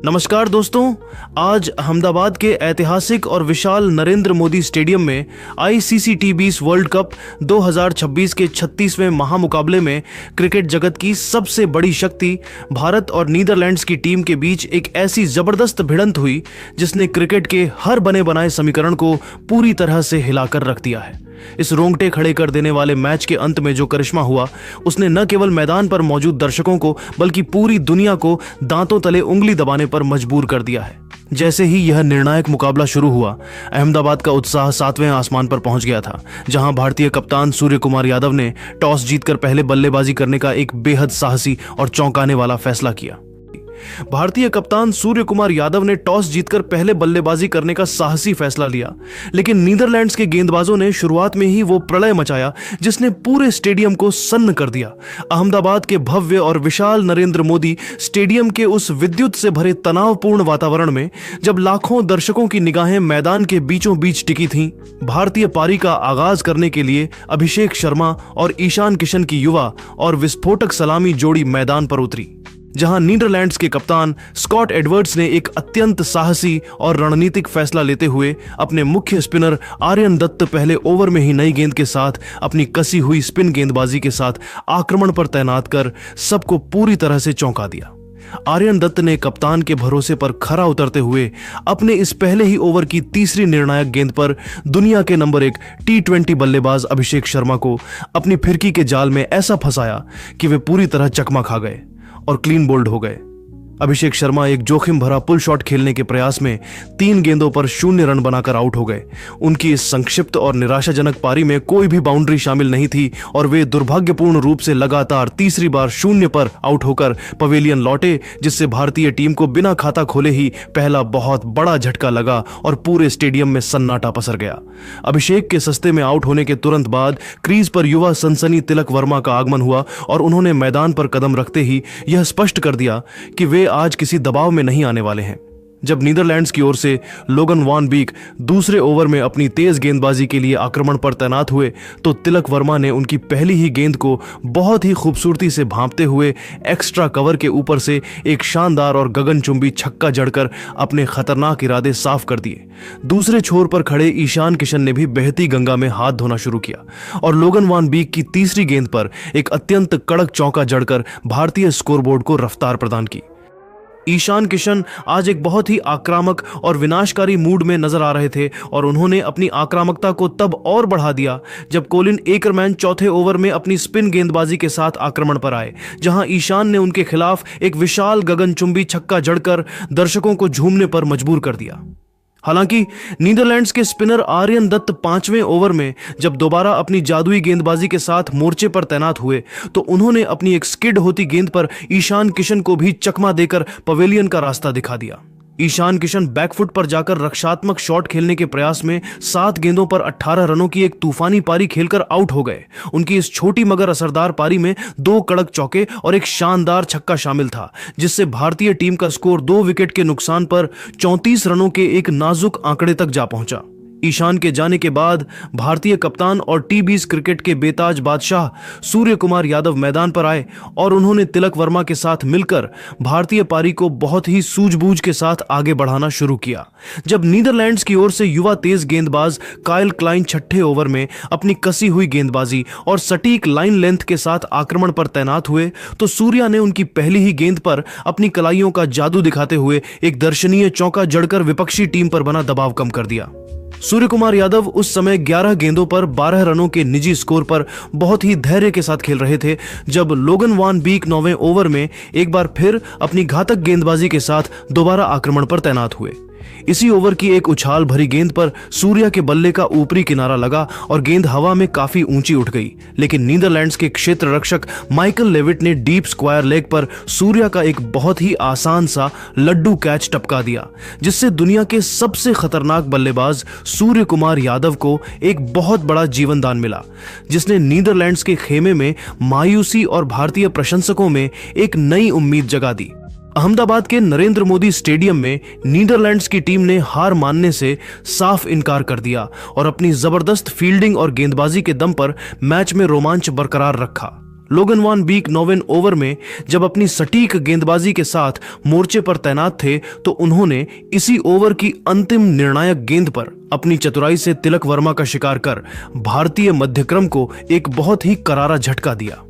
नमस्कार दोस्तों, आज अहमदाबाद के ऐतिहासिक और विशाल नरेंद्र मोदी स्टेडियम में आईसीसी टी20 वर्ल्ड कप 2026 के 36वें महामुकाबले में क्रिकेट जगत की सबसे बड़ी शक्ति भारत और नीदरलैंड्स की टीम के बीच एक ऐसी जबरदस्त भिड़ंत हुई जिसने क्रिकेट के हर बने बनाए समीकरण को पूरी तरह से हिलाकर रख दिया है। इस रोंगटे खड़े कर देने वाले मैच के अंत में जो करिश्मा हुआ, उसने न केवल मैदान पर मौजूद दर्शकों को बल्कि पूरी दुनिया को दांतों तले उंगली दबाने पर मजबूर कर दिया है। जैसे ही यह निर्णायक मुकाबला शुरू हुआ, अहमदाबाद का उत्साह 7वें आसमान पर पहुंच गया था, जहां भारतीय कप्तान सूर्य कुमार यादव ने टॉस जीतकर पहले बल्लेबाजी करने का एक बेहद साहसी और चौंकाने वाला फैसला किया। भारतीय कप्तान सूर्य कुमार यादव ने टॉस जीतकर पहले बल्लेबाजी करने का साहसी फैसला लिया, लेकिन नीदरलैंड्स के गेंदबाजों ने शुरुआत में ही वो प्रलय मचाया जिसने पूरे स्टेडियम को सन्न कर दिया। अहमदाबाद के भव्य और विशाल नरेंद्र मोदी स्टेडियम के उस विद्युत से भरे तनावपूर्ण वातावरण में जब लाखों दर्शकों की निगाहें मैदान के बीचों बीच टिकी थीं, भारतीय पारी का आगाज करने के लिए अभिषेक शर्मा और ईशान किशन की युवा और विस्फोटक सलामी जोड़ी मैदान पर उतरी, जहां नीदरलैंड्स के कप्तान स्कॉट एडवर्ड्स ने एक अत्यंत साहसी और रणनीतिक फैसला लेते हुए अपने मुख्य स्पिनर आर्यन दत्त पहले ओवर में ही नई गेंद के साथ अपनी कसी हुई स्पिन गेंदबाजी के साथ आक्रमण पर तैनात कर सबको पूरी तरह से चौंका दिया। आर्यन दत्त ने कप्तान के भरोसे पर खरा उतरते हुए अपने इस पहले ही ओवर की तीसरी निर्णायक गेंद पर दुनिया के नंबर 1 टी20 बल्लेबाज अभिषेक शर्मा को अपनी फिरकी के जाल में ऐसा फंसाया कि वे पूरी तरह चकमा खा गए और क्लीन बोल्ड हो गए। अभिषेक शर्मा एक जोखिम भरा पुल शॉट खेलने के प्रयास में 3 गेंदों पर 0 रन बनाकर आउट हो गए। उनकी इस संक्षिप्त और निराशाजनक पारी में कोई भी बाउंड्री शामिल नहीं थी और वे दुर्भाग्यपूर्ण रूप से लगातार तीसरी बार 0 पर आउट होकर पवेलियन लौटे, जिससे भारतीय टीम को बिना खाता खोले ही पहला बहुत बड़ा झटका लगा और पूरे स्टेडियम में सन्नाटा पसर गया। अभिषेक के सस्ते में आउट होने के तुरंत बाद क्रीज पर युवा सनसनी तिलक वर्मा का आगमन हुआ और उन्होंने मैदान पर कदम रखते ही यह स्पष्ट कर दिया कि वे आज किसी दबाव में नहीं आने वाले हैं। जब नीदरलैंड्स की ओर से लोगन वान बीक दूसरे ओवर में अपनी तेज गेंदबाजी के लिए आक्रमण पर तैनात हुए, तो तिलक वर्मा ने उनकी पहली ही गेंद को बहुत ही खूबसूरती से भांपते हुए एक्स्ट्रा कवर के ऊपर से एक शानदार और गगनचुंबी छक्का जड़कर अपने खतरनाक इरादे साफ कर दिए। दूसरे छोर पर खड़े ईशान किशन ने भी बहती गंगा में हाथ धोना शुरू किया और लोगन वान बीक की तीसरी गेंद पर एक अत्यंत कड़क चौका जड़कर भारतीय स्कोरबोर्ड को रफ्तार प्रदान की। ईशान किशन आज एक बहुत ही आक्रामक और विनाशकारी मूड में नजर आ रहे थे और उन्होंने अपनी आक्रामकता को तब और बढ़ा दिया जब कोलिन एकरमैन चौथे ओवर में अपनी स्पिन गेंदबाजी के साथ आक्रमण पर आए, जहां ईशान ने उनके खिलाफ एक विशाल गगनचुंबी छक्का जड़कर दर्शकों को झूमने पर मजबूर कर दिया। हालांकि नीदरलैंड्स के स्पिनर आर्यन दत्त 5वें ओवर में जब दोबारा अपनी जादुई गेंदबाजी के साथ मोर्चे पर तैनात हुए, तो उन्होंने अपनी एक स्किड होती गेंद पर ईशान किशन को भी चकमा देकर पवेलियन का रास्ता दिखा दिया। ईशान किशन बैकफुट पर जाकर रक्षात्मक शॉट खेलने के प्रयास में 7 गेंदों पर 18 रनों की एक तूफानी पारी खेलकर आउट हो गए। उनकी इस छोटी मगर असरदार पारी में 2 कड़क चौके और एक शानदार छक्का शामिल था, जिससे भारतीय टीम का स्कोर 2 विकेट के नुकसान पर 34 रनों के एक नाजुक आंकड़े तक जा पहुंचा। ईशान के जाने के बाद भारतीय कप्तान और टी20 क्रिकेट के बेताज बादशाह सूर्य कुमार यादव मैदान पर आए और उन्होंने तिलक वर्मा के साथ मिलकर भारतीय पारी को बहुत ही सूझबूझ के साथ आगे बढ़ाना शुरू किया। जब नीदरलैंड्स की ओर से युवा तेज गेंदबाज काइल क्लाइन छठे ओवर में अपनी कसी हुई गेंदबाजी और सटीक लाइन लेंथ के साथ आक्रमण पर तैनात हुए, तो सूर्या ने उनकी पहली ही गेंद पर अपनी कलाइयों का जादू दिखाते हुए एक दर्शनीय चौका जड़कर विपक्षी टीम पर बना दबाव कम कर दिया। सूर्य कुमार यादव उस समय 11 गेंदों पर 12 रनों के निजी स्कोर पर बहुत ही धैर्य के साथ खेल रहे थे, जब लोगन वान बीक 9वें ओवर में एक बार फिर अपनी घातक गेंदबाजी के साथ दोबारा आक्रमण पर तैनात हुए। इसी ओवर की एक उछाल भरी गेंद पर सूर्या के बल्ले का ऊपरी किनारा लगा और गेंद हवा में काफी ऊंची उठ गई, लेकिन नीदरलैंड्स के क्षेत्र रक्षक माइकल लेविट ने डीप स्क्वायर लेग पर सूर्या का एक बहुत ही आसान सा लड्डू कैच टपका दिया, जिससे दुनिया के सबसे खतरनाक बल्लेबाज सूर्य कुमार यादव को एक बहुत बड़ा जीवन दान मिला, जिसने नीदरलैंड्स के खेमे में मायूसी और भारतीय प्रशंसकों में एक नई उम्मीद जगा दी। अहमदाबाद के नरेंद्र मोदी स्टेडियम में नीदरलैंड्स की टीम ने हार मानने से साफ इनकार कर दिया और अपनी जबरदस्त फील्डिंग और गेंदबाजी के दम पर मैच में रोमांच बरकरार रखा। लोगन वान बीक 9वें ओवर में जब अपनी सटीक गेंदबाजी के साथ मोर्चे पर तैनात थे तो उन्होंने इसी ओवर की अंतिम निर्णायक गेंद पर अपनी चतुराई से तिलक वर्मा का शिकार कर भारतीय मध्यक्रम को एक बहुत ही करारा झटका दिया।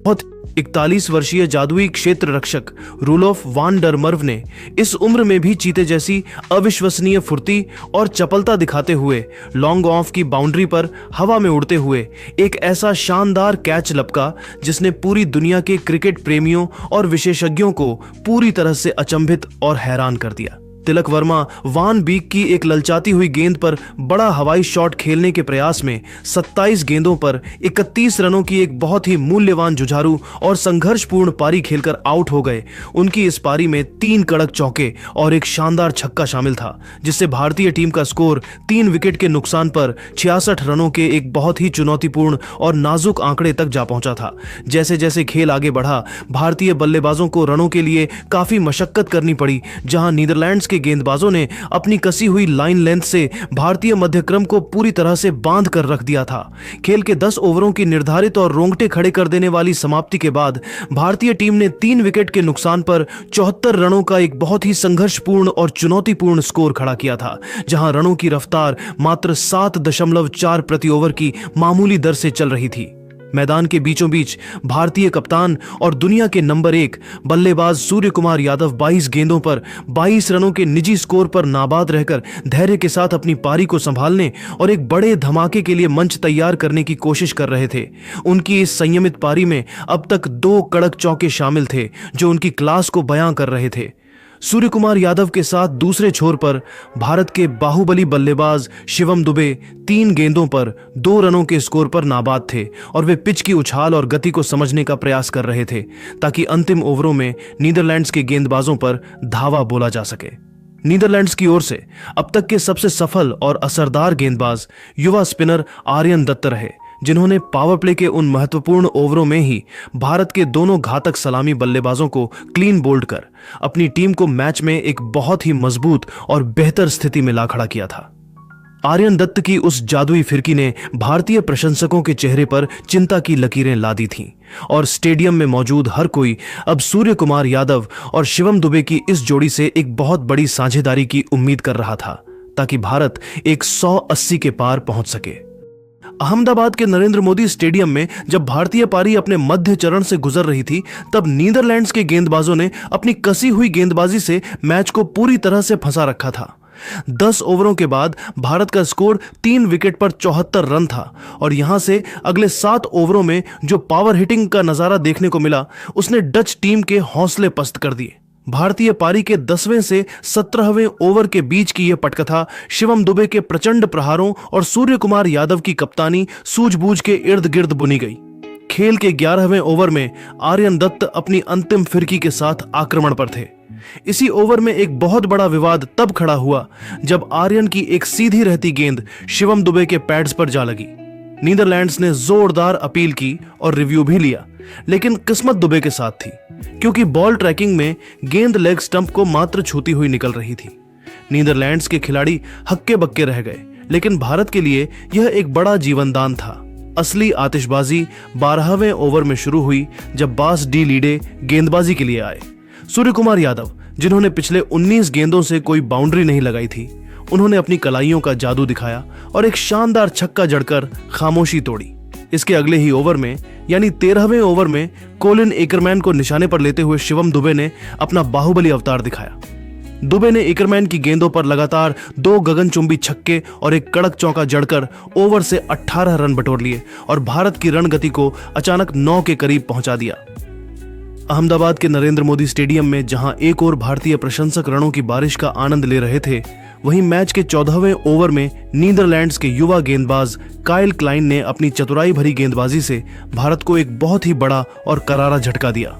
41 वर्षीय जादुई क्षेत्र रक्षक रूलोफ वान डर मर्व ने इस उम्र में भी चीते जैसी अविश्वसनीय फुर्ती और चपलता दिखाते हुए लॉन्ग ऑफ की बाउंड्री पर हवा में उड़ते हुए एक ऐसा शानदार कैच लपका जिसने पूरी दुनिया के क्रिकेट प्रेमियों और विशेषज्ञों को पूरी तरह से अचंभित और हैरान कर दिया। तिलक वर्मा वान बीक की एक ललचाती हुई गेंद पर बड़ा हवाई शॉट खेलने के प्रयास में 27 गेंदों पर 31 रनों की एक बहुत ही मूल्यवान जुझारू और संघर्षपूर्ण पारी खेलकर आउट हो गए। उनकी इस पारी में 3 कड़क चौके और एक शानदार छक्का शामिल था, जिससे भारतीय टीम का स्कोर 3 विकेट के नुकसान पर 66 रनों के एक बहुत ही चुनौतीपूर्ण और नाजुक आंकड़े तक जा पहुंचा था। जैसे जैसे खेल आगे बढ़ा, भारतीय बल्लेबाजों को रनों के लिए काफी मशक्कत करनी पड़ी, जहां नीदरलैंड्स के गेंदबाजों ने अपनी कसी हुई लाइन लेंथ से भारतीय मध्यक्रम को पूरी तरह से बांध कर रख दिया था। खेल के 10 ओवरों की निर्धारित और रोंगटे खड़े कर देने वाली समाप्ति के बाद भारतीय टीम ने 3 विकेट के नुकसान पर 74 रनों का एक बहुत ही संघर्षपूर्ण और चुनौतीपूर्ण स्कोर खड़ा किया था, जहां रनों की रफ्तार मात्र 7.4 प्रति ओवर की मामूली दर से चल रही थी। मैदान के बीचों बीच भारतीय कप्तान और दुनिया के नंबर 1 बल्लेबाज सूर्य कुमार यादव 22 गेंदों पर 22 रनों के निजी स्कोर पर नाबाद रहकर धैर्य के साथ अपनी पारी को संभालने और एक बड़े धमाके के लिए मंच तैयार करने की कोशिश कर रहे थे। उनकी इस संयमित पारी में अब तक 2 कड़क चौके शामिल थे जो उनकी क्लास को बयां कर रहे थे। सूर्य कुमार यादव के साथ दूसरे छोर पर भारत के बाहुबली बल्लेबाज शिवम दुबे 3 गेंदों पर 2 रनों के स्कोर पर नाबाद थे और वे पिच की उछाल और गति को समझने का प्रयास कर रहे थे ताकि अंतिम ओवरों में नीदरलैंड्स के गेंदबाजों पर धावा बोला जा सके। नीदरलैंड्स की ओर से अब तक के सबसे सफल और असरदार गेंदबाज युवा स्पिनर आर्यन दत्त रहे, जिन्होंने पावर प्ले के उन महत्वपूर्ण ओवरों में ही भारत के दोनों घातक सलामी बल्लेबाजों को क्लीन बोल्ड कर अपनी टीम को मैच में एक बहुत ही मजबूत और बेहतर स्थिति में ला खड़ा किया था। आर्यन दत्त की उस जादुई फिरकी ने भारतीय प्रशंसकों के चेहरे पर चिंता की लकीरें ला दी थीं और स्टेडियम में मौजूद हर कोई अब सूर्य कुमार यादव और शिवम दुबे की इस जोड़ी से एक बहुत बड़ी साझेदारी की उम्मीद कर रहा था ताकि भारत एक 180 के पार पहुंच सके। अहमदाबाद के नरेंद्र मोदी स्टेडियम में जब भारतीय पारी अपने मध्य चरण से गुजर रही थी, तब नीदरलैंड्स के गेंदबाजों ने अपनी कसी हुई गेंदबाजी से मैच को पूरी तरह से फंसा रखा था। 10 ओवरों के बाद भारत का स्कोर 3 विकेट पर 74 रन था और यहां से अगले 7 ओवरों में जो पावर हिटिंग का नजारा देखने को मिला, उसने डच टीम के हौसले पस्त कर दिए। भारतीय पारी के 10वें से 17वें ओवर के बीच की यह पटकथा शिवम दुबे के प्रचंड प्रहारों और सूर्य कुमार यादव की कप्तानी सूझबूझ के इर्द गिर्द बुनी गई। खेल के 11वें ओवर में आर्यन दत्त अपनी अंतिम फिरकी के साथ आक्रमण पर थे। इसी ओवर में एक बहुत बड़ा विवाद तब खड़ा हुआ जब आर्यन की एक सीधी रहती गेंद शिवम दुबे के पैड्स पर जा लगी। नीदरलैंड्स ने जोरदार अपील की और रिव्यू भी लिया, लेकिन किस्मत दुबे के साथ थी क्योंकि बॉल ट्रैकिंग में गेंद लेग स्टंप को मात्र छूती हुई निकल रही थी। नीदरलैंड्स के खिलाड़ी हक्के बक्के रह गए, लेकिन भारत के लिए यह एक बड़ा जीवनदान था। असली आतिशबाजी 12वें ओवर में शुरू हुई जब बास डी लीडे गेंदबाजी के लिए आए। सूर्य कुमार यादव, जिन्होंने पिछले 19 गेंदों से कोई बाउंड्री नहीं लगाई थी, उन्होंने अपनी कलाइयों का जादू दिखाया और एक शानदार छक्का जड़कर खामोशी तोड़ी। इसके अगले ही ओवर में यानी 13वें ओवर में कोलिन एकरमैन को निशाने पर लेते हुए शिवम दुबे ने अपना बाहुबली अवतार दिखाया। दुबे ने एकरमैन की गेंदों पर लगातार 2 गगनचुंबी छक्के और एक कड़क चौका जड़कर ओवर से 18 रन बटोर लिए और भारत की रणगति को अचानक 9 के करीब पहुंचा दिया। अहमदाबाद के नरेंद्र मोदी स्टेडियम में जहां एक और भारतीय प्रशंसक रनों की बारिश का आनंद ले रहे थे, वहीं मैच के 14वें ओवर में नीदरलैंड्स के युवा गेंदबाज काइल क्लाइन ने अपनी चतुराई भरी गेंदबाजी से भारत को एक बहुत ही बड़ा और करारा झटका दिया।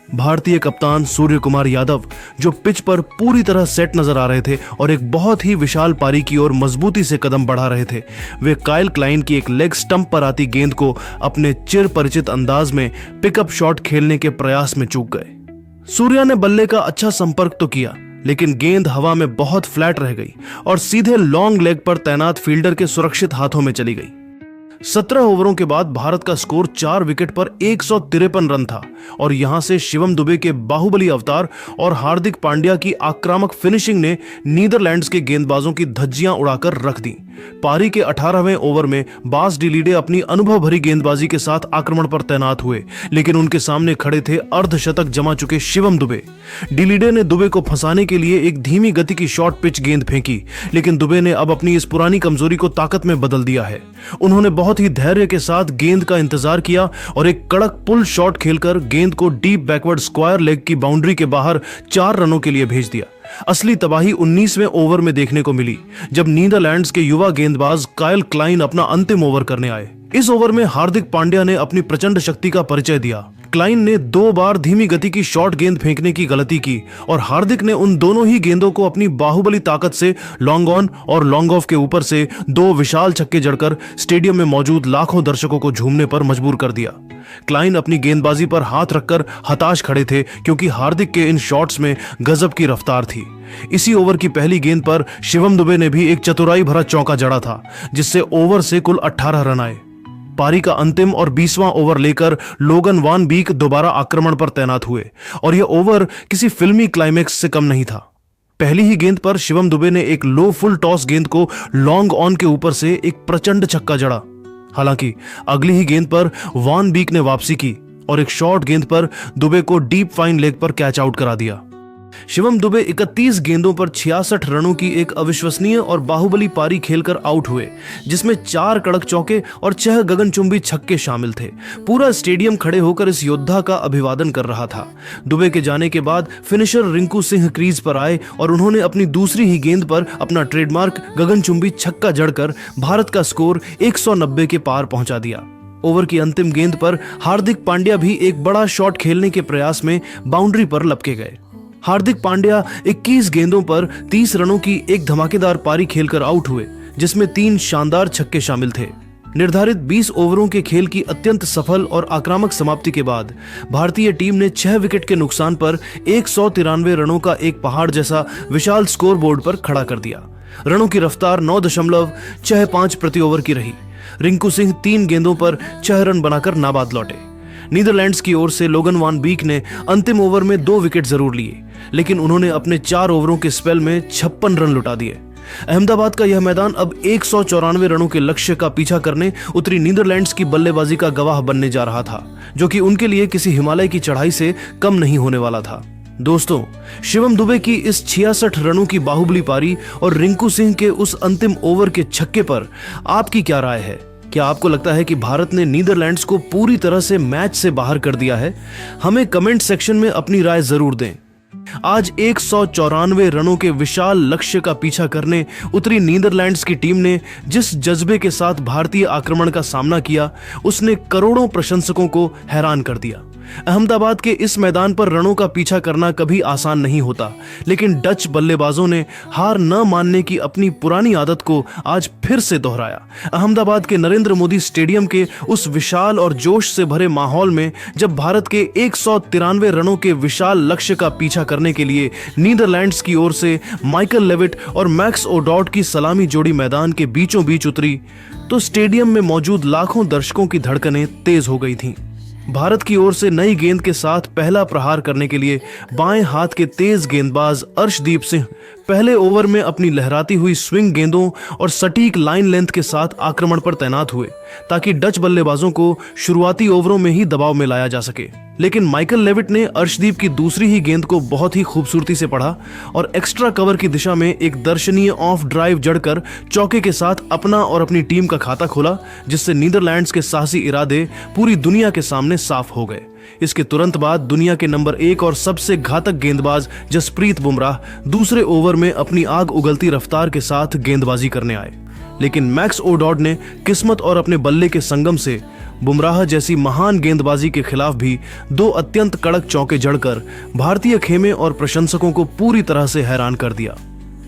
भारतीय कप्तान सूर्य कुमार यादव, जो पिच पर पूरी तरह सेट नजर आ रहे थे और एक बहुत ही विशाल पारी की ओर मजबूती से कदम बढ़ा रहे थे, वे काइल क्लाइन की एक लेग स्टंप पर आती गेंद को अपने चिर परिचित अंदाज में पिकअप शॉट खेलने के प्रयास में चूक गए। सूर्या ने बल्ले का अच्छा संपर्क तो किया, लेकिन गेंद हवा में बहुत फ्लैट रह गई और सीधे लॉन्ग लेग पर तैनात फील्डर के सुरक्षित हाथों में चली गई। 17 ओवरों के बाद भारत का स्कोर 4 विकेट पर 153 रन था और यहां से शिवम दुबे के बाहुबली अवतार और हार्दिक पांड्या की आक्रामक फिनिशिंग ने नीदरलैंड्स के गेंदबाजों की धज्जियां उड़ाकर रख दी। पारी के 18वें ओवर में बास डिलीडे अपनी अनुभव भरी गेंदबाजी के साथ आक्रमण पर तैनात हुए, लेकिन उनके सामने खड़े थे अर्धशतक जमा चुके शिवम दुबे। डिलीडे ने दुबे को फंसाने के लिए एक धीमी गति की शॉर्ट पिच गेंद फेंकी, लेकिन दुबे ने अब अपनी इस पुरानी कमजोरी को ताकत में बदल दिया है। उन्होंने बहुत ही धैर्य के साथ गेंद का इंतजार किया और एक कड़क पुल शॉट खेलकर गेंद को डीप बैकवर्ड स्क्वायर लेग की बाउंड्री के बाहर 4 रनों के लिए भेज दिया। असली तबाही 19वें ओवर में देखने को मिली, जब नीदरलैंड्स के युवा गेंदबाज काइल क्लाइन अपना अंतिम ओवर करने आए। इस ओवर में हार्दिक पांड्या ने अपनी प्रचंड शक्ति का परिचय दिया। क्लाइन ने 2 बार धीमी गति की शॉर्ट गेंद फेंकने की गलती की और हार्दिक ने उन दोनों ही गेंदों को अपनी बाहुबली ताकत से लॉन्ग ऑन और लॉन्ग ऑफ के ऊपर से 2 विशाल छक्के जड़कर स्टेडियम में मौजूद लाखों दर्शकों को झूमने पर मजबूर कर दिया। क्लाइन अपनी गेंदबाजी पर हाथ रखकर हताश खड़े थे, क्योंकि हार्दिक के इन शॉट्स में गजब की रफ्तार थी। इसी ओवर की पहली गेंद पर शिवम दुबे ने भी एक चतुराई भरा चौका जड़ा था, जिससे ओवर से कुल 18 रन आए। पारी का अंतिम और 20वां ओवर लेकर लोगन वान बीक दोबारा आक्रमण पर तैनात हुए और यह ओवर किसी फिल्मी क्लाइमैक्स से कम नहीं था। पहली ही गेंद पर शिवम दुबे ने एक लो फुल टॉस गेंद को लॉन्ग ऑन के ऊपर से एक प्रचंड छक्का जड़ा। हालांकि अगली ही गेंद पर वान बीक ने वापसी की और एक शॉर्ट गेंद पर दुबे को डीप फाइन लेग पर कैच आउट करा दिया। शिवम दुबे 31 गेंदों पर 66 रनों की एक अविश्वसनीय और बाहुबली पारी खेलकर आउट हुए, जिसमें 4 कड़क चौके और 6 गगनचुंबी छक्के शामिल थे। पूरा स्टेडियम खड़े होकर इस योद्धा का अभिवादन कर रहा था। दुबे के जाने के बाद फिनिशर रिंकू सिंह क्रीज पर आए और उन्होंने अपनी दूसरी ही गेंद पर अपना ट्रेडमार्क गगनचुंबी छक्का जड़कर भारत का स्कोर 190 के पार पहुंचा दिया। ओवर की अंतिम गेंद पर हार्दिक पांड्या भी एक बड़ा शॉट खेलने के प्रयास में बाउंड्री पर लपके गए। हार्दिक पांड्या 21 गेंदों पर 30 रनों की एक धमाकेदार पारी खेलकर आउट हुए, जिसमें 3 शानदार छक्के शामिल थे। निर्धारित 20 ओवरों के खेल की अत्यंत सफल और आक्रामक समाप्ति के बाद भारतीय टीम ने 6 विकेट के नुकसान पर 193 रनों का एक पहाड़ जैसा विशाल स्कोरबोर्ड पर खड़ा कर दिया। रनों की रफ्तार 9.65 प्रति ओवर की रही। रिंकू सिंह 3 गेंदों पर 6 रन बनाकर नाबाद लौटे। नीदरलैंड्स की ओर से लोगन वान बीक ने अंतिम ओवर में 2 विकेट जरूर लिए, लेकिन उन्होंने अपने 4 ओवरों के स्पेल में 56 रन लुटा दिए। अहमदाबाद का यह मैदान अब 194 रनों के लक्ष्य का पीछा करने उतरी नीदरलैंड्स की बल्लेबाजी का गवाह बनने जा रहा था, जो कि उनके लिए किसी हिमालय की चढ़ाई से कम नहीं होने वाला था। दोस्तों, शिवम दुबे की इस 66 रनों की बाहुबली पारी और रिंकू सिंह के उस अंतिम ओवर के छक्के पर आपकी क्या राय है? क्या आपको लगता है कि भारत ने नीदरलैंड्स को पूरी तरह से मैच से बाहर कर दिया है? हमें कमेंट सेक्शन में अपनी राय जरूर दें। आज 194 रनों के विशाल लक्ष्य का पीछा करने उतरी नीदरलैंड्स की टीम ने जिस जज्बे के साथ भारतीय आक्रमण का सामना किया, उसने करोड़ों प्रशंसकों को हैरान कर दिया। अहमदाबाद के इस मैदान पर रनों का पीछा करना कभी आसान नहीं होता, लेकिन डच बल्लेबाजों ने हार न मानने की अपनी पुरानी आदत को आज फिर से दोहराया। अहमदाबाद के नरेंद्र मोदी स्टेडियम के उस विशाल और जोश से भरे माहौल में जब भारत के 193 रनों के विशाल लक्ष्य का पीछा करने के लिए नीदरलैंड्स की ओर से माइकल लेविट और मैक्स ओडॉट की सलामी जोड़ी मैदान के बीचों बीच उतरी, तो स्टेडियम में मौजूद लाखों दर्शकों की धड़कनें तेज हो गई थीं। भारत की ओर से नई गेंद के साथ पहला प्रहार करने के लिए बाएं हाथ के तेज गेंदबाज अर्शदीप सिंह पहले ओवर में अपनी लहराती हुई स्विंग गेंदों और सटीक लाइन लेंथ के साथ आक्रमण पर तैनात हुए, ताकि डच बल्लेबाजों को शुरुआती ओवरों में ही दबाव में लाया जा सके। लेकिन माइकल लेविट ने अर्शदीप की दूसरी ही गेंद को बहुत ही खूबसूरती से पढ़ा और एक्स्ट्रा कवर की दिशा में एक दर्शनीय ऑफ ड्राइव जड़कर चौके के साथ अपना और अपनी टीम का खाता खोला, जिससे नीदरलैंड्स के साहसी इरादे पूरी दुनिया के सामने साफ हो गए। इसके तुरंत बाद दुनिया के नंबर 1 और सबसे घातक गेंदबाज जसप्रीत बुमराह दूसरे ओवर में अपनी आग उगलती रफ्तार के साथ गेंदबाजी करने आए, लेकिन मैक्स ओडॉड ने किस्मत और अपने बल्ले के संगम से बुमराह जैसी महान गेंदबाजी के खिलाफ भी 2 अत्यंत कड़क चौके जड़कर भारतीय खेमे और प्रशंसकों को पूरी तरह से हैरान कर दिया।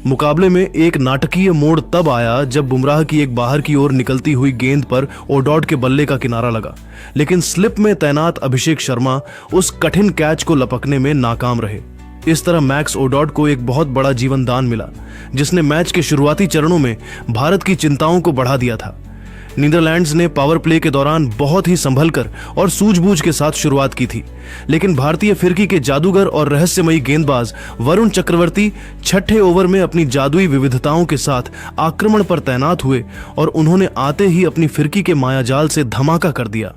मुकाबले में एक नाटकीय मोड़ तब आया जब बुमराह की एक बाहर की ओर निकलती हुई गेंद पर ओडॉड के बल्ले का किनारा लगा, लेकिन स्लिप में तैनात अभिषेक शर्मा उस कठिन कैच को लपकने में नाकाम रहे। इस तरह मैक्स ओडॉड को एक बहुत बड़ा जीवन दान मिला, जिसने मैच के शुरुआती चरणों में भारत की चिंताओं को बढ़ा दिया था। नीदरलैंड्स ने पावर प्ले के दौरान बहुत ही संभलकर और सूझबूझ के साथ शुरुआत की थी, लेकिन भारतीय फिरकी के जादूगर और रहस्यमयी गेंदबाज वरुण चक्रवर्ती छठे ओवर में अपनी जादुई विविधताओं के साथ आक्रमण पर तैनात हुए और उन्होंने आते ही अपनी फिरकी के मायाजाल से धमाका कर दिया।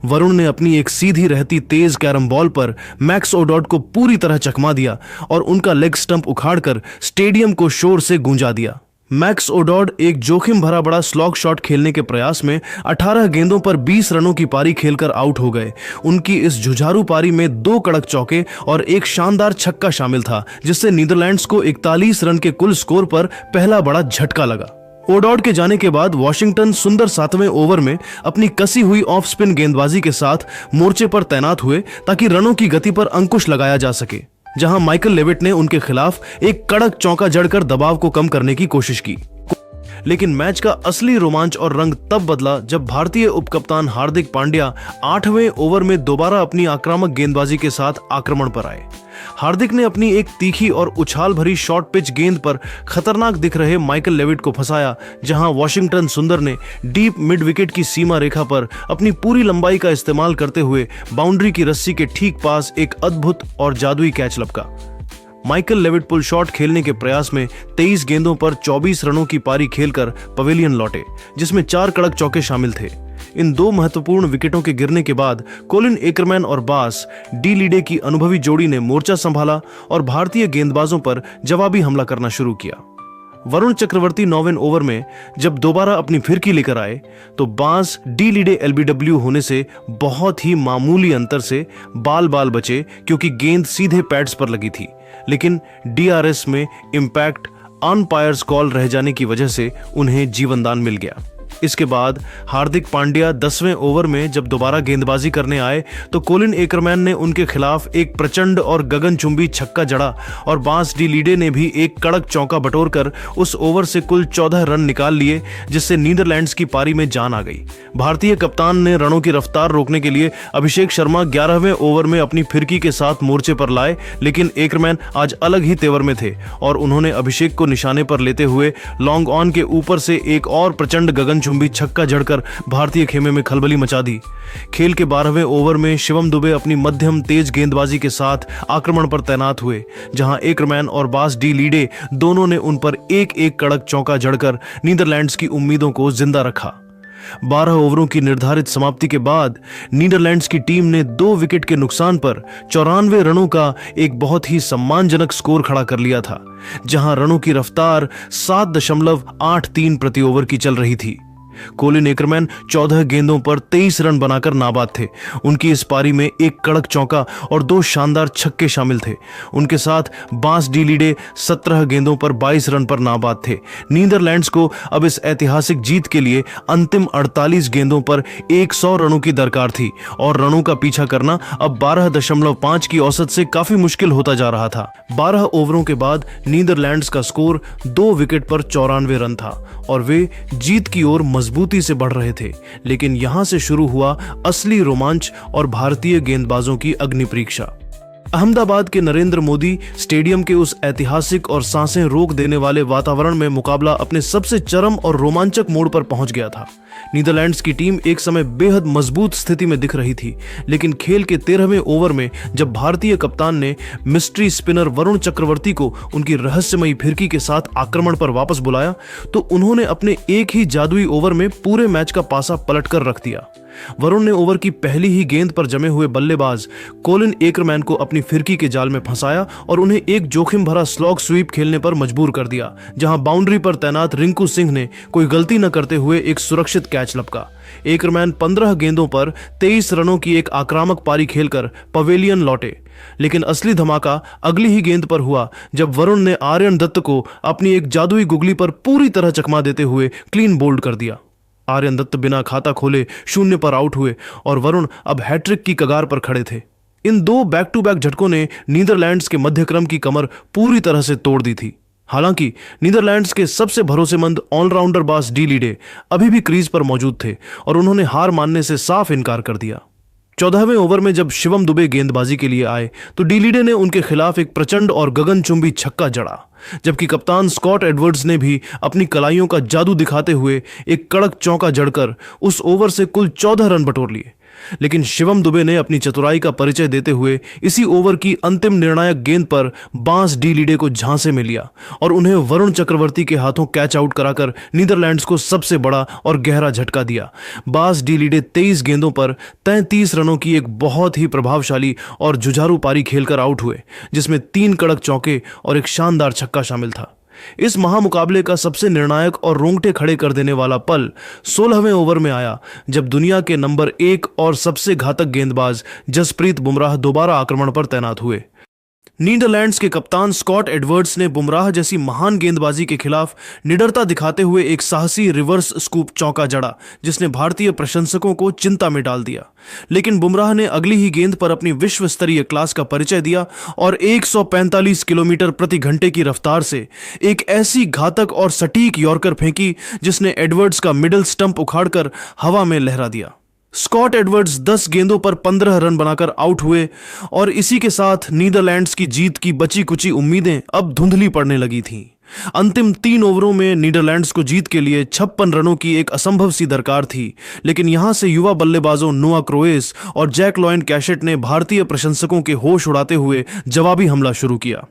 वरुण ने अपनी एक सीधी रहती तेज कैरम बॉल पर मैक्स ओडॉड को पूरी तरह चकमा दिया और उनका लेग स्टंप उखाड़कर स्टेडियम को शोर से गूंजा दिया। मैक्स ओडॉड एक जोखिम भरा बड़ा स्लॉग शॉट खेलने के प्रयास में 18 गेंदों पर 20 रनों की पारी खेलकर आउट हो गए। उनकी इस जुझारू पारी में 2 कड़क चौके और एक शानदार छक्का शामिल था, जिससे नीदरलैंड्स को 41 रन के कुल स्कोर पर पहला बड़ा झटका लगा। ओडॉड के जाने के बाद वॉशिंगटन सुंदर 7वें ओवर में अपनी कसी हुई ऑफ स्पिन गेंदबाजी के साथ मोर्चे पर तैनात हुए ताकि रनों की गति पर अंकुश लगाया जा सके, जहां माइकल लेविट ने उनके खिलाफ एक कड़क चौका जड़कर दबाव को कम करने की कोशिश की। लेकिन मैच का असली रोमांच और रंग तब बदला जब भारतीय उपकप्तान हार्दिक पांड्या 8वें ओवर में दोबारा अपनी आक्रामक गेंदबाजी के साथ आक्रमण पर आए। हार्दिक ने अपनी एक तीखी और उछाल भरी शॉर्ट पिच गेंद पर खतरनाक दिख रहे माइकल लेविट को फंसाया, जहां वॉशिंगटन सुंदर ने डीप मिड विकेट की सीमा रेखा पर अपनी पूरी लंबाई का इस्तेमाल करते हुए बाउंड्री की रस्सी के ठीक पास एक अद्भुत और जादुई कैच लपका। माइकल लेविट पुल शॉट खेलने के प्रयास में 23 गेंदों पर 24 रनों की पारी खेलकर पवेलियन लौटे, जिसमें 4 कड़क चौके शामिल थे। इन 2 महत्वपूर्ण विकेटों के गिरने के बाद कोलिन एकरमैन और बास डी लीडे की अनुभवी जोड़ी ने मोर्चा संभाला और भारतीय गेंदबाजों पर जवाबी हमला करना शुरू किया। वरुण चक्रवर्ती 9वें ओवर में जब दोबारा अपनी फिरकी लेकर आए तो बास डी लीडे एलबीडब्ल्यू होने से बहुत ही मामूली अंतर से बाल बचे, क्योंकि गेंद सीधे पैड्स पर लगी थी, लेकिन डीआरएस में इंपैक्ट अंपायर्स कॉल रह जाने की वजह से उन्हें जीवनदान मिल गया। इसके बाद हार्दिक पांड्या 10वें ओवर में जब दोबारा गेंदबाजी करने आए तो कोलिन एकरमैन ने उनके खिलाफ एक प्रचंड और गगनचुंबी छक्का जड़ा और बास डी लीडे ने भी एक कड़क चौका बटोरकर उस ओवर से कुल 14 रन निकाल लिए, जिससे नीदरलैंड्स की पारी में जान आ गई। भारतीय कप्तान ने रनों की रफ्तार रोकने के लिए अभिषेक शर्मा 11वें ओवर में अपनी फिरकी के साथ मोर्चे पर लाए, लेकिन एकरमैन आज अलग ही तेवर में थे और उन्होंने अभिषेक को निशाने पर लेते हुए लॉन्ग ऑन के ऊपर से एक और प्रचंड गगनचुंबी छक्का जड़कर भारतीय खेमे में खलबली मचा दी। खेल के 12वें ओवर में शिवम दुबे अपनी मध्यम तेज गेंदबाजी के साथ आक्रमण पर तैनात हुए, जहां एकरमैन और बास डी लीडे दोनों ने उन पर एक कड़क चौका जड़कर नीदरलैंड्स की उम्मीदों को जिंदा रखा। 12 ओवरों की निर्धारित समाप्ति के बाद नीदरलैंड्स की टीम ने 2 विकेट के नुकसान पर 94 रनों का एक बहुत ही सम्मानजनक स्कोर खड़ा कर लिया था, जहां रनों की रफ्तार 7.83 प्रति ओवर की चल रही थी। कोलिन एकरमैन 14 गेंदों पर 23 रन बनाकर नाबाद थे। उनकी इस पारी में एक कड़क चौका और 2 शानदार छक्के शामिल थे। उनके साथ बास डी लीडे 17 गेंदों पर 22 रन पर नाबाद थे। नीदरलैंड्स को अब इस ऐतिहासिक जीत के लिए अंतिम 48 गेंदों पर 100 रनों की दरकार थी और रनों का पीछा करना अब 12.5 की औसत से काफी मुश्किल होता जा रहा था। 12 ओवरों के बाद नीदरलैंड्स का स्कोर 2 विकेट पर 94 रन था और वे जीत की ओर मजबूती से बढ़ रहे थे। लेकिन यहां से शुरू हुआ असली रोमांच और भारतीय गेंदबाजों की अग्नि परीक्षा। अहमदाबाद के नरेंद्र मोदी स्टेडियम के उस ऐतिहासिक और सांसें रोक देने वाले वातावरण में मुकाबला अपने सबसे चरम और रोमांचक मोड़ पर पहुंच गया था। नीदरलैंड्स की टीम एक समय बेहद मजबूत स्थिति में दिख रही थी, लेकिन खेल के 13वें ओवर में जब भारतीय कप्तान ने मिस्ट्री स्पिनर वरुण चक्रवर्ती को उनकी रहस्यमयी फिरकी के साथ आक्रमण पर वापस बुलाया तो उन्होंने अपने एक ही जादुई ओवर में पूरे मैच का पासा पलटकर रख दिया। वरुण ने ओवर की पहली ही गेंद पर जमे हुए बल्लेबाज कोलिन एकरमैन को अपनी फिरकी के जाल में फंसाया और उन्हें एक जोखिम भरा स्लॉग स्वीप खेलने पर मजबूर कर दिया, जहां बाउंड्री पर तैनात रिंकू सिंह ने कोई गलती न करते हुए एक सुरक्षित कैच लपका। एकरमैन 15 गेंदों पर 23 रनों की एक आक्रामक पारी खेलकर पवेलियन लौटे, लेकिन असली धमाका अगली ही गेंद पर हुआ जब वरुण ने आर्यन दत्त को अपनी एक जादुई गुगली पर पूरी तरह चकमा देते हुए क्लीन बोल्ड कर दिया। आर्यन दत्त बिना खाता खोले 0 पर आउट हुए और वरुण अब हैट्रिक की कगार पर खड़े थे। इन 2 बैक टू बैक झटकों ने नीदरलैंड्स के मध्यक्रम की कमर पूरी तरह से तोड़ दी थी। हालांकि नीदरलैंड्स के सबसे भरोसेमंद ऑलराउंडर बास डी लीडे अभी भी क्रीज पर मौजूद थे और उन्होंने हार मानने से साफ इनकार कर दिया। 14वें ओवर में जब शिवम दुबे गेंदबाजी के लिए आए तो डी ने उनके खिलाफ एक प्रचंड और गगनचुंबी छक्का जड़ा, जबकि कप्तान स्कॉट एडवर्ड्स ने भी अपनी कलाइयों का जादू दिखाते हुए एक कड़क चौका जड़कर उस ओवर से कुल 14 रन बटोर लिए। लेकिन शिवम दुबे ने अपनी चतुराई का परिचय देते हुए इसी ओवर की अंतिम निर्णायक गेंद पर बांस डी को झांसे में लिया और उन्हें वरुण चक्रवर्ती के हाथों कैच आउट कराकर नीदरलैंड्स को सबसे बड़ा और गहरा झटका दिया। बांस डी 23 गेंदों पर 33 रनों की एक बहुत ही प्रभावशाली और जुझारू पारी खेलकर आउट हुए, जिसमें 3 कड़क चौके और एक शानदार छक्का शामिल था। इस महामुकाबले का सबसे निर्णायक और रोंगटे खड़े कर देने वाला पल 16वें ओवर में आया, जब दुनिया के नंबर 1 और सबसे घातक गेंदबाज जसप्रीत बुमराह दोबारा आक्रमण पर तैनात हुए। नीदरलैंड्स के कप्तान स्कॉट एडवर्ड्स ने बुमराह जैसी महान गेंदबाजी के खिलाफ निडरता दिखाते हुए एक साहसी रिवर्स स्कूप चौका जड़ा, जिसने भारतीय प्रशंसकों को चिंता में डाल दिया। लेकिन बुमराह ने अगली ही गेंद पर अपनी विश्व स्तरीय क्लास का परिचय दिया और 145 किलोमीटर प्रति घंटे की रफ्तार से एक ऐसी घातक और सटीक यॉर्कर फेंकी जिसने एडवर्ड्स का मिडिल स्टंप उखाड़कर हवा में लहरा दिया। स्कॉट एडवर्ड्स 10 गेंदों पर 15 रन बनाकर आउट हुए और इसी के साथ नीदरलैंड्स की जीत की बची कुची उम्मीदें अब धुंधली पड़ने लगी थीं। अंतिम 3 ओवरों में नीदरलैंड्स को जीत के लिए 56 रनों की एक असंभव सी दरकार थी, लेकिन यहां से युवा बल्लेबाजों नोआ क्रोएस और जैक लॉयन कैशेट ने भारतीय प्रशंसकों के होश उड़ाते हुए जवाबी हमला शुरू किया।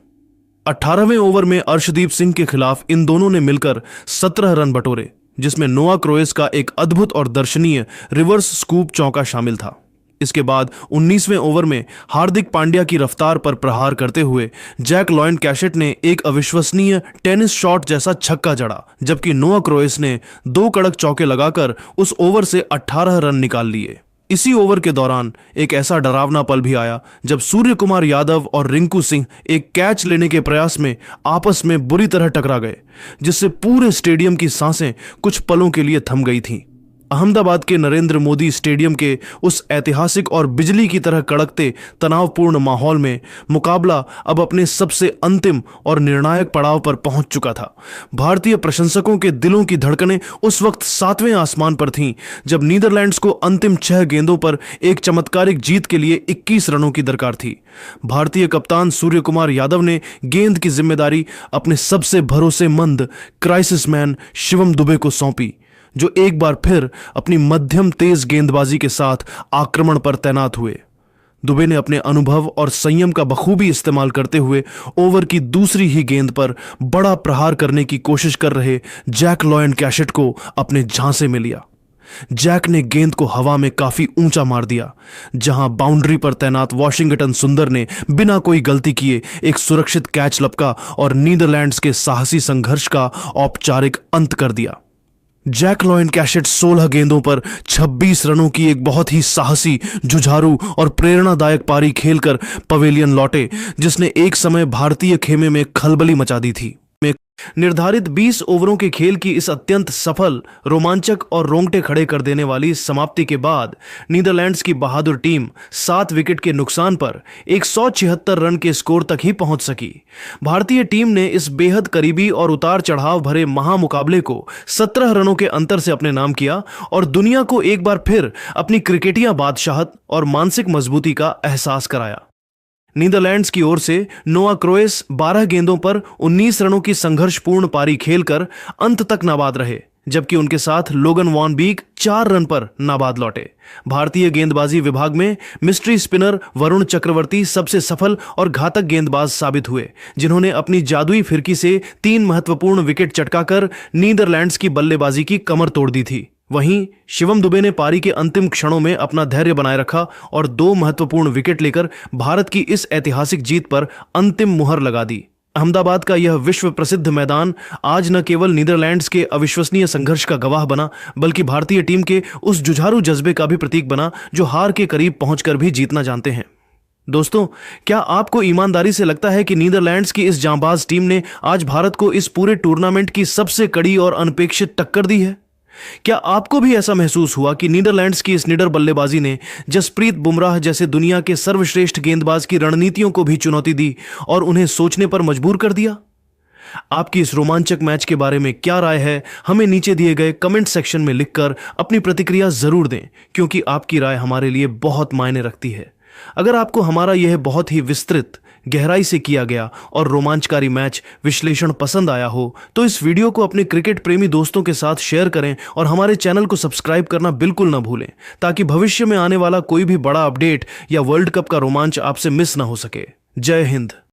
18वें ओवर में अर्शदीप सिंह के खिलाफ इन दोनों ने मिलकर 17 रन बटोरे, जिसमें नोआ क्रोएस का एक अद्भुत और दर्शनीय रिवर्स स्कूप चौका शामिल था। इसके बाद 19वें ओवर में हार्दिक पांड्या की रफ्तार पर प्रहार करते हुए जैक लॉयन कैशेट ने एक अविश्वसनीय टेनिस शॉट जैसा छक्का जड़ा, जबकि नोआ क्रोएस ने 2 कड़क चौके लगाकर उस ओवर से 18 रन निकाल लिए। इसी ओवर के दौरान एक ऐसा डरावना पल भी आया जब सूर्य कुमार यादव और रिंकू सिंह एक कैच लेने के प्रयास में आपस में बुरी तरह टकरा गए, जिससे पूरे स्टेडियम की सांसें कुछ पलों के लिए थम गई थीं। अहमदाबाद के नरेंद्र मोदी स्टेडियम के उस ऐतिहासिक और बिजली की तरह कड़कते तनावपूर्ण माहौल में मुकाबला अब अपने सबसे अंतिम और निर्णायक पड़ाव पर पहुंच चुका था। भारतीय प्रशंसकों के दिलों की धड़कनें उस वक्त 7वें आसमान पर थीं जब नीदरलैंड्स को अंतिम 6 गेंदों पर एक चमत्कारिक जीत के लिए 21 रनों की दरकार थी। भारतीय कप्तान सूर्य कुमार यादव ने गेंद की जिम्मेदारी अपने सबसे भरोसेमंद क्राइसिस मैन शिवम दुबे को सौंपी, जो एक बार फिर अपनी मध्यम तेज गेंदबाजी के साथ आक्रमण पर तैनात हुए। दुबे ने अपने अनुभव और संयम का बखूबी इस्तेमाल करते हुए ओवर की दूसरी ही गेंद पर बड़ा प्रहार करने की कोशिश कर रहे जैक लॉयन कैशेट को अपने झांसे में लिया। जैक ने गेंद को हवा में काफी ऊंचा मार दिया, जहां बाउंड्री पर तैनात वॉशिंगटन सुंदर ने बिना कोई गलती किए एक सुरक्षित कैच लपका और नीदरलैंड्स के साहसी संघर्ष का औपचारिक अंत कर दिया। जैक लॉयन कैशेट 16 गेंदों पर 26 रनों की एक बहुत ही साहसी, जुझारू और प्रेरणादायक पारी खेलकर पवेलियन लौटे, जिसने एक समय भारतीय खेमे में खलबली मचा दी थी। निर्धारित 20 ओवरों के खेल की इस अत्यंत सफल, रोमांचक और रोंगटे खड़े कर देने वाली समाप्ति के बाद नीदरलैंड्स की बहादुर टीम 7 विकेट के नुकसान पर 176 रन के स्कोर तक ही पहुंच सकी। भारतीय टीम ने इस बेहद करीबी और उतार चढ़ाव भरे महामुकाबले को 17 रनों के अंतर से अपने नाम किया और दुनिया को एक बार फिर अपनी क्रिकेटिया बादशाहत और मानसिक मजबूती का एहसास कराया। नीदरलैंड्स की ओर से नोआ क्रोएस 12 गेंदों पर 19 रनों की संघर्षपूर्ण पारी खेलकर अंत तक नाबाद रहे, जबकि उनके साथ लोगन वॉन बीक 4 रन पर नाबाद लौटे। भारतीय गेंदबाजी विभाग में मिस्ट्री स्पिनर वरुण चक्रवर्ती सबसे सफल और घातक गेंदबाज साबित हुए, जिन्होंने अपनी जादुई फिरकी से 3 महत्वपूर्ण विकेट चटकाकर नीदरलैंड्स की बल्लेबाजी की कमर तोड़ दी थी। वहीं शिवम दुबे ने पारी के अंतिम क्षणों में अपना धैर्य बनाए रखा और 2 महत्वपूर्ण विकेट लेकर भारत की इस ऐतिहासिक जीत पर अंतिम मुहर लगा दी। अहमदाबाद का यह विश्व प्रसिद्ध मैदान आज न केवल नीदरलैंड्स के अविश्वसनीय संघर्ष का गवाह बना, बल्कि भारतीय टीम के उस जुझारू जज्बे का भी प्रतीक बना जो हार के करीब पहुंचकर भी जीतना जानते हैं। दोस्तों, क्या आपको ईमानदारी से लगता है कि नीदरलैंड्स की इस जांबाज टीम ने आज भारत को इस पूरे टूर्नामेंट की सबसे कड़ी और अनपेक्षित टक्कर दी है? क्या आपको भी ऐसा महसूस हुआ कि नीदरलैंड्स की इस निडर बल्लेबाजी ने जसप्रीत बुमराह जैसे दुनिया के सर्वश्रेष्ठ गेंदबाज की रणनीतियों को भी चुनौती दी और उन्हें सोचने पर मजबूर कर दिया? आपकी इस रोमांचक मैच के बारे में क्या राय है, हमें नीचे दिए गए कमेंट सेक्शन में लिखकर अपनी प्रतिक्रिया जरूर दें, क्योंकि आपकी राय हमारे लिए बहुत मायने रखती है। अगर आपको हमारा यह बहुत ही विस्तृत, गहराई से किया गया और रोमांचकारी मैच विश्लेषण पसंद आया हो तो इस वीडियो को अपने क्रिकेट प्रेमी दोस्तों के साथ शेयर करें और हमारे चैनल को सब्सक्राइब करना बिल्कुल ना भूलें, ताकि भविष्य में आने वाला कोई भी बड़ा अपडेट या वर्ल्ड कप का रोमांच आपसे मिस ना हो सके। जय हिंद।